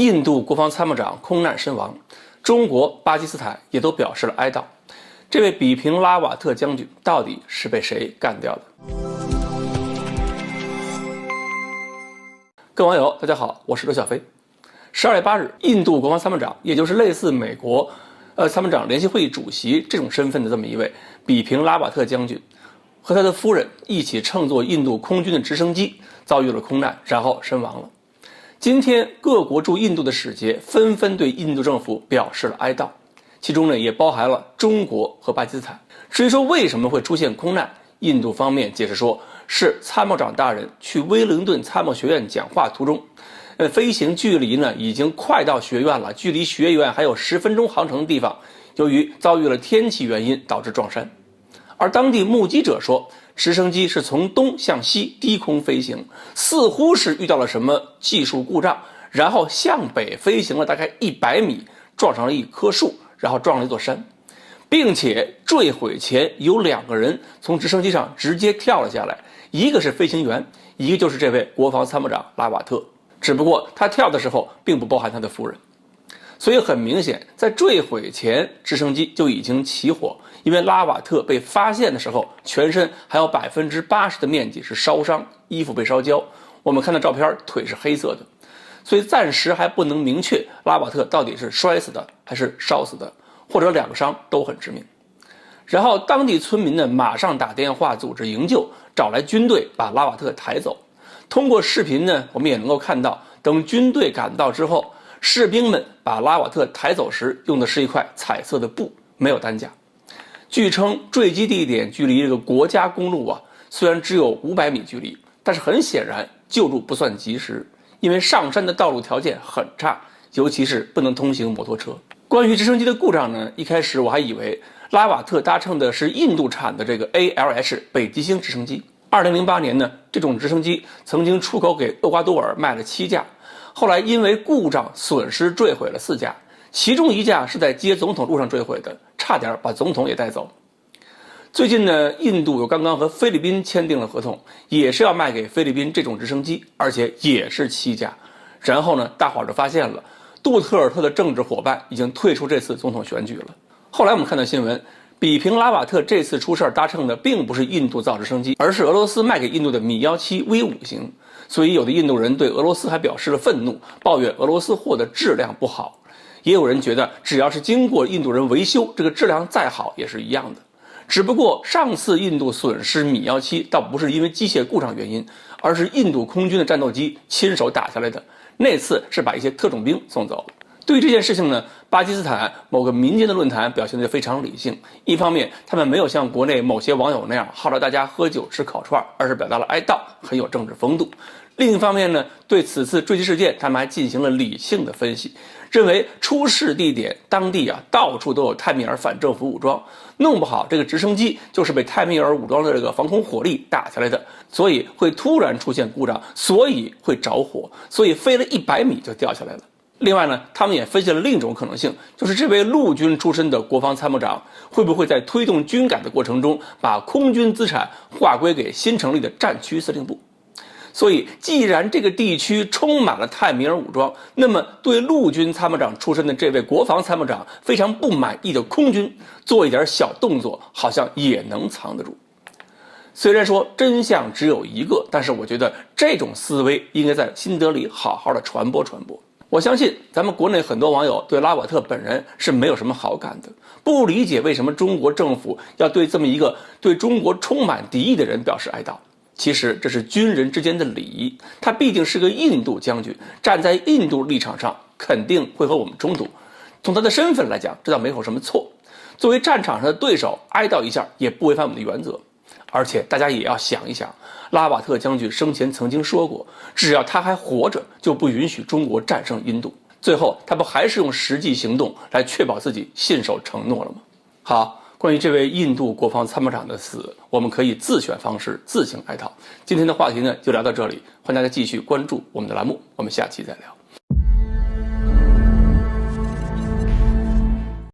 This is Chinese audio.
印度国防参谋长空难身亡，中国、巴基斯坦也都表示了哀悼。这位比平拉瓦特将军到底是被谁干掉的？各位网友，大家好，我是刘小飞。12月8日，印度国防参谋长，也就是类似美国参谋长联席会议主席这种身份的这么一位比平拉瓦特将军，和他的夫人一起乘坐印度空军的直升机遭遇了空难，然后身亡了。今天，各国驻印度的使节纷纷对印度政府表示了哀悼，其中呢也包含了中国和巴基斯坦。至于说为什么会出现空难，印度方面解释说，是参谋长大人去威灵顿参谋学院讲话途中，飞行距离呢已经快到学院了，距离学院还有10分钟航程的地方，由于遭遇了天气原因导致撞山。而当地目击者说，直升机是从东向西低空飞行，似乎是遇到了什么技术故障，然后向北飞行了大概100米，撞上了一棵树，然后撞了一座山，并且坠毁前有2个人从直升机上直接跳了下来，一个是飞行员，一个就是这位国防参谋长拉瓦特，只不过他跳的时候并不包含他的夫人。所以很明显，在坠毁前，直升机就已经起火，因为拉瓦特被发现的时候，全身还有80%的面积是烧伤，衣服被烧焦，我们看到照片，腿是黑色的，所以暂时还不能明确拉瓦特到底是摔死的还是烧死的，或者2个伤都很致命。然后当地村民呢马上打电话组织营救，找来军队把拉瓦特抬走。通过视频呢，我们也能够看到，等军队赶到之后，士兵们把拉瓦特抬走时用的是一块彩色的布，没有担架。据称坠机地点距离这个国家公路虽然只有500米距离，但是很显然救助不算及时，因为上山的道路条件很差，尤其是不能通行摩托车。关于直升机的故障呢，一开始我还以为拉瓦特搭乘的是印度产的这个 ALH 北极星直升机。2008年呢，这种直升机曾经出口给厄瓜多尔卖了7架，后来因为故障损失坠毁了4架，其中1架是在接总统路上坠毁的，差点把总统也带走。最近呢，印度又刚刚和菲律宾签订了合同，也是要卖给菲律宾这种直升机，而且也是7架。然后呢，大伙儿就发现了杜特尔特的政治伙伴已经退出这次总统选举了。后来我们看到新闻，比平拉瓦特这次出事搭乘的并不是印度造直升机，而是俄罗斯卖给印度的米17 V5型。所以有的印度人对俄罗斯还表示了愤怒，抱怨俄罗斯货的质量不好。也有人觉得只要是经过印度人维修，这个质量再好也是一样的。只不过上次印度损失米17倒不是因为机械故障原因，而是印度空军的战斗机亲手打下来的，那次是把一些特种兵送走了。对于这件事情呢，巴基斯坦某个民间的论坛表现得非常理性。一方面，他们没有像国内某些网友那样号召大家喝酒吃烤串，而是表达了哀悼，很有政治风度。另一方面呢，对此次坠机事件，他们还进行了理性的分析，认为出事地点当地到处都有泰米尔反政府武装，弄不好这个直升机就是被泰米尔武装的这个防空火力打下来的，所以会突然出现故障，所以会着火，所以飞了100米就掉下来了。另外呢，他们也分析了另一种可能性，就是这位陆军出身的国防参谋长会不会在推动军改的过程中，把空军资产划归给新成立的战区司令部。所以既然这个地区充满了泰米尔武装，那么对陆军参谋长出身的这位国防参谋长非常不满意的空军做一点小动作，好像也能藏得住。虽然说真相只有一个，但是我觉得这种思维应该在新德里好好的传播传播。我相信咱们国内很多网友对拉瓦特本人是没有什么好感的，不理解为什么中国政府要对这么一个对中国充满敌意的人表示哀悼。其实这是军人之间的礼仪，他毕竟是个印度将军，站在印度立场上肯定会和我们冲突，从他的身份来讲，这倒没有什么错。作为战场上的对手，哀悼一下也不违反我们的原则。而且大家也要想一想，拉瓦特将军生前曾经说过，只要他还活着，就不允许中国战胜印度。最后他不还是用实际行动来确保自己信守承诺了吗？好，关于这位印度国防参谋长的死，我们可以自选方式自行哀悼。今天的话题呢就聊到这里，欢迎大家继续关注我们的栏目，我们下期再聊。